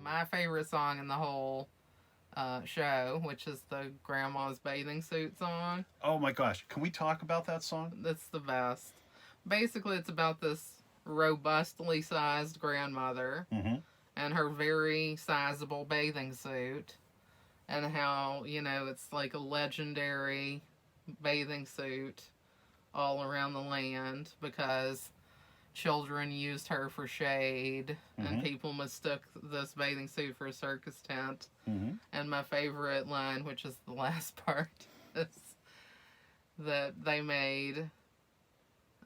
my favorite song in the whole show, which is the Grandma's Bathing Suit song. Oh my gosh, can we talk about that song? That's the best. Basically, it's about this robustly sized grandmother Mm-hmm. and her very sizable bathing suit, and how, it's like a legendary bathing suit all around the land because children used her for shade and Mm-hmm. people mistook this bathing suit for a circus tent. Mm-hmm. And my favorite line, which is the last part, is that they made,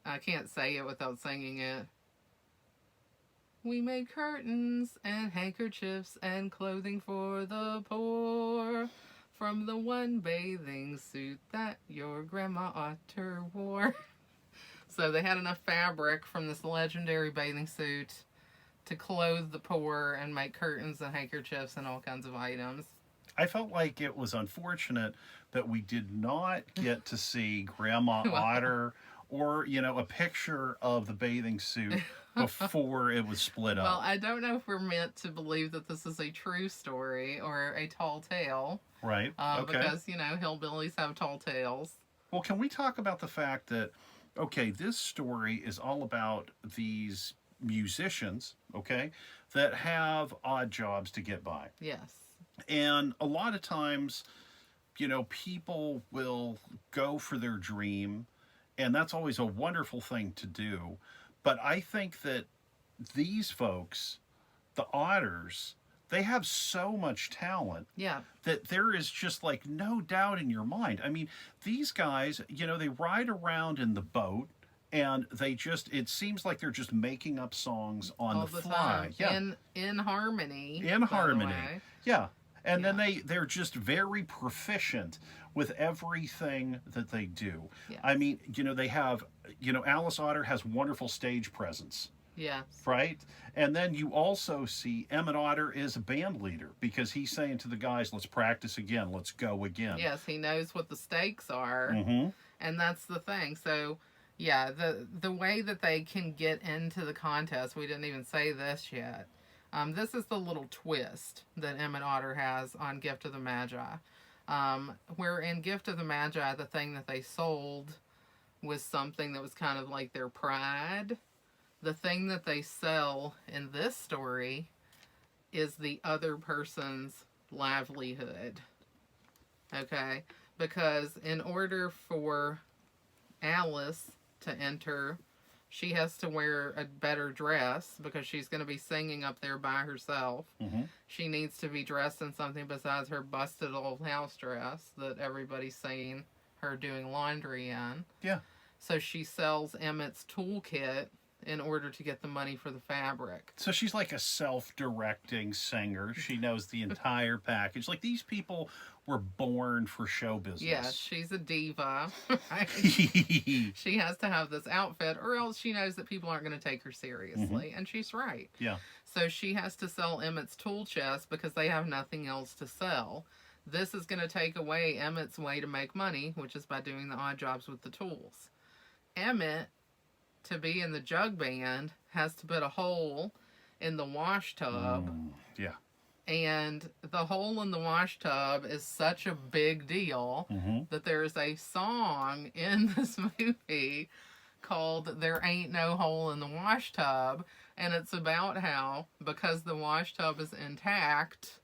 I can't say it without singing it. We made curtains and handkerchiefs and clothing for the poor from the one bathing suit that your Grandma Otter wore. So they had enough fabric from this legendary bathing suit to clothe the poor and make curtains and handkerchiefs and all kinds of items. I felt like it was unfortunate that we did not get to see Grandma Well, Otter or, a picture of the bathing suit before it was split well, up. I don't know if we're meant to believe that this is a true story or a tall tale, Right? Okay. because, hillbillies have tall tales. Well, can we talk about the fact that, okay, this story is all about these musicians, okay, that have odd jobs to get by. Yes. And a lot of times, people will go for their dream, and that's always a wonderful thing to do. But I think that these folks, the Otters, they have so much talent Yeah. that there is just like no doubt in your mind. I mean, these guys, they ride around in the boat and it seems like they're just making up songs on All the the fly. time. Yeah. In harmony. In by the harmony. way. Yeah. And Yeah. then they're just very proficient with everything that they do. Yes. I mean, they have, Alice Otter has wonderful stage presence, Yes. right? And then you also see Emmet Otter is a band leader because he's saying to the guys, let's practice again, let's go again. Yes, he knows what the stakes are, Mm-hmm. and that's the thing. So, yeah, the way that they can get into the contest, we didn't even say this yet. This is the little twist that Emmet Otter has on Gift of the Magi. Where in Gift of the Magi, the thing that they sold was something that was kind of like their pride. The thing that they sell in this story is the other person's livelihood. Okay? Because in order for Alice to enter, she has to wear a better dress because she's going to be singing up there by herself. Mm-hmm. She needs to be dressed in something besides her busted old house dress that everybody's seen her doing laundry in. Yeah. So she sells Emmett's toolkit in order to get the money for the fabric. So she's like a self-directing singer. She knows the entire package. Like, these people were born for show business. Yes, she's a diva. She has to have this outfit, or else she knows that people aren't going to take her seriously. And she's right. Yeah. So she has to sell Emmett's tool chest because they have nothing else to sell. This is going to take away Emmett's way to make money, which is by doing the odd jobs with the tools. Emmet, to be in the Jug-Band, has to put a hole in the wash tub. Yeah. And the hole in the wash tub is such a big deal that there's a song in this movie called There Ain't No Hole in the Wash Tub. And it's about how, because the wash tub is intact,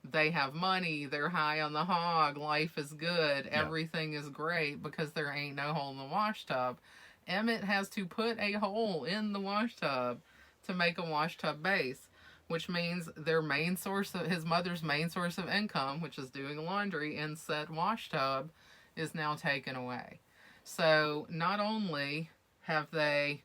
they have money, they're high on the hog, life is good, everything is great because there ain't no hole in the wash tub. Emmet has to put a hole in the wash tub to make a wash tub base, which means his mother's main source of income, which is doing laundry in said wash tub, is now taken away. So not only have they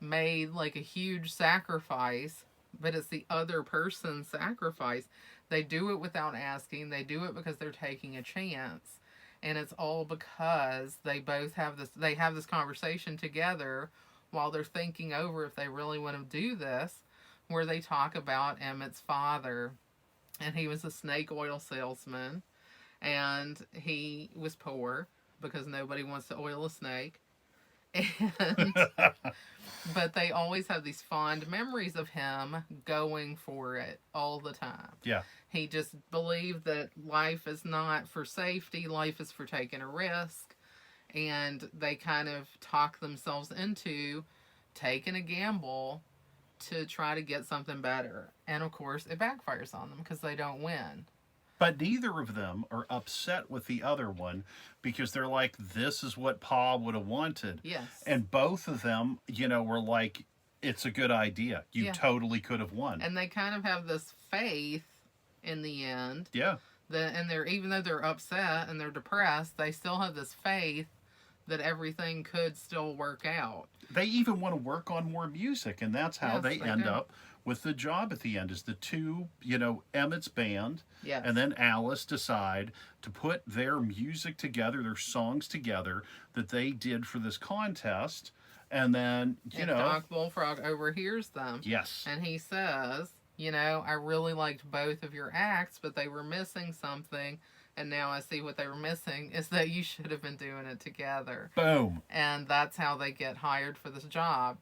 made like a huge sacrifice, but it's the other person's sacrifice. They do it without asking. They do it because they're taking a chance. And it's all because they both have this conversation together while they're thinking over if they really want to do this, where they talk about Emmett's father. And he was a snake oil salesman. And he was poor because nobody wants to oil a snake. And but they always have these fond memories of him going for it all the time. Yeah. He just believed that life is not for safety, life is for taking a risk. And they kind of talk themselves into taking a gamble to try to get something better. And of course, it backfires on them because they don't win. But neither of them are upset with the other one because they're like, this is what Pa would have wanted. Yes. And both of them, were like, it's a good idea. You totally could have won. And they kind of have this faith in the end. Yeah. And they're, even though they're upset and they're depressed, they still have this faith that everything could still work out. They even want to work on more music, and that's how they end up with the job at the end. Is the two, Emmett's band, and then Alice decide to put their music together, their songs together that they did for this contest, and then Doc Bullfrog overhears them. Yes, and he says, I really liked both of your acts, but they were missing something. And now I see what they were missing is that you should have been doing it together. Boom. And that's how they get hired for this job.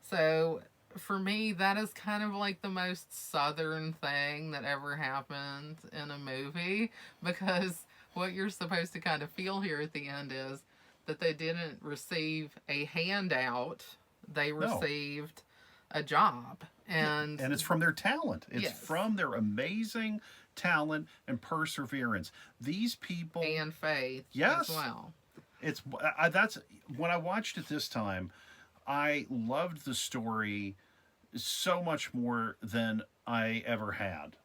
So for me, that is kind of like the most Southern thing that ever happened in a movie. Because what you're supposed to kind of feel here at the end is that they didn't receive a handout. They received a job. And it's from their talent. It's from their amazing talent and perseverance. These people and faith as well. It's that's when I watched it this time, I loved the story so much more than I ever had.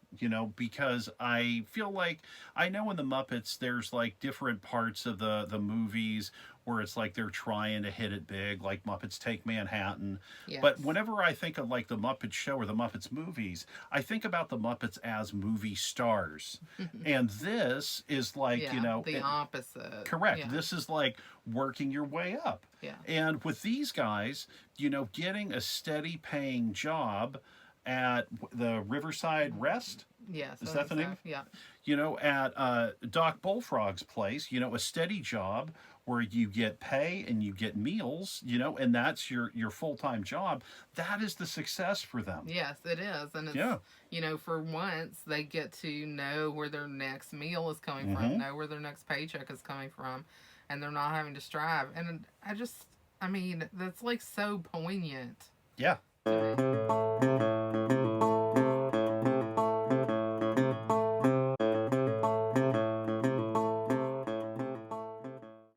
Because I feel like I know in the Muppets there's like different parts of the movies where it's like they're trying to hit it big, like Muppets Take Manhattan. Yes. But whenever I think of like the Muppet Show or the Muppets movies, I think about the Muppets as movie stars. And this is like, the opposite. Correct. Yeah. This is like working your way up. Yeah. And with these guys, getting a steady paying job at the Riverside Rest. Yes. Is that the name? Yeah. At Doc Bullfrog's place, a steady job where you get pay and you get meals, and that's your full-time job. That is the success for them. Yes, it is. And it's, for once they get to know where their next meal is coming from, know where their next paycheck is coming from, and they're not having to strive. And that's like so poignant. Yeah.